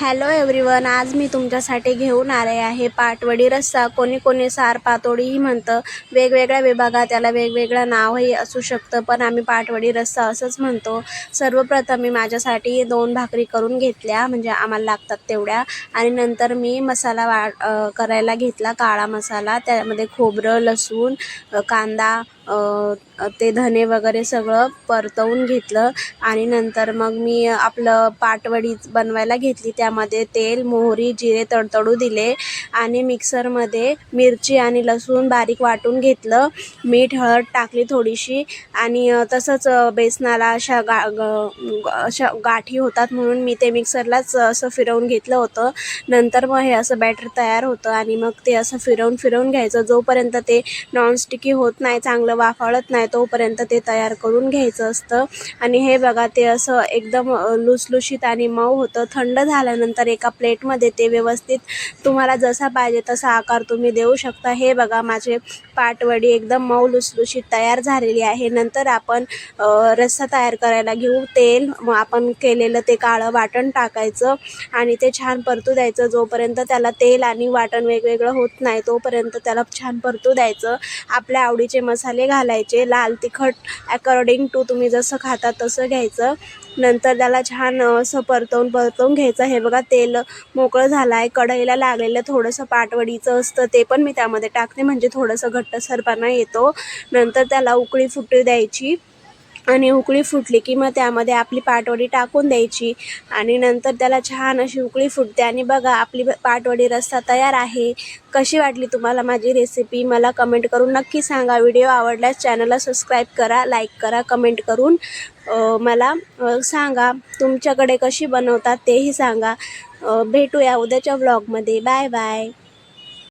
Hello everyone, आज मी तुमच्यासाठी घेऊन आले आहे पाटवडी रस्सा. कोणी कोणी सार पातोडीही म्हणतं. वेगवेगळ्या विभागात याला वेगवेगळं नावही असू शकतं, पण आम्ही पाटवडी रस्सा असंच म्हणतो. सर्वप्रथम मी माझ्यासाठी 2 भाकरी करून घेतल्या, म्हणजे आम्हाला लागतात तेवढ्या. आणि नंतर मी मसाला करायला घेतला, काळा मसाला. त्यामध्ये खोबरं, लसूण, कांदा, ते धने वगैरे सगळं परतवून घेतलं. आणि नंतर मग मी आपलं पाटवडी बनवायला घेतली. त्यामध्ये तेल, मोहरी, जिरे तडतडू दिले आणि मिक्सरमध्ये मिरची आणि लसूण बारीक वाटून घेतलं. मीठ, हळद टाकली थोडीशी आणि तसंच बेसनाला अशा गाठी होतात म्हणून मी ते मिक्सरलाच असं फिरवून घेतलं होतं. नंतर मग हे असं बॅटर तयार होतं आणि मग ते असं फिरवून घ्यायचं. जोपर्यंत ते नॉनस्टिकी होत नाही, चांगलं वाफाळत नाही, तोपर्यंत ते तयार करून घ्यायचं असतं. आणि हे बघा, ते असं एकदम लुसलुशीत आणि मऊ होतं. थंड झाल्यानंतर एका प्लेटमध्ये ते व्यवस्थित तुम्हाला जसा पाहिजे तसा आकार तुम्ही देऊ शकता. हे बघा, माझे पाटवडी एकदम मऊ लुसलुशीत तयार झालेली आहे. नंतर आपण रस्सा तयार करायला घेऊ. तेल, मग आपण केलेलं ते काळं वाटण टाकायचं आणि ते छान परतू द्यायचं. जोपर्यंत त्याला तेल आणि वाटण वेगवेगळं होत नाही, तोपर्यंत त्याला छान परतू द्यायचं. आपल्या आवडीचे मसाले घालायचे. लाल तिखट अकॉर्डिंग टू तुम्ही जसं खाता तसं घ्यायचं. नंतर त्याला छान असं परतवून घ्यायचं. हे बघा, तेल मोकळं झालं आहे. कढईला लागलेलं थोडंसं पाटवडीचं असतं, ते पण मी त्यामध्ये टाकते, म्हणजे थोडंसं घट्टसरपणा येतो. नंतर त्याला उकळी फुटू द्यायची आणि उकळी फुटली की मग त्यामध्ये आपली पाटवडी टाकून द्यायची आणि नंतर त्याला छान अशी उकळी फुटते. आणि बघा, आपली पाटवडी रस्सा तयार आहे. कशी वाटली तुम्हाला माझी रेसिपी मला कमेंट करून नक्की सांगा. व्हिडिओ आवडल्यास चॅनलला सबस्क्राईब करा, लाईक करा, कमेंट करून मला सांगा. तुमच्याकडे कशी बनवतात तेही सांगा. भेटूया उद्याच्या व्लॉगमध्ये. Bye bye.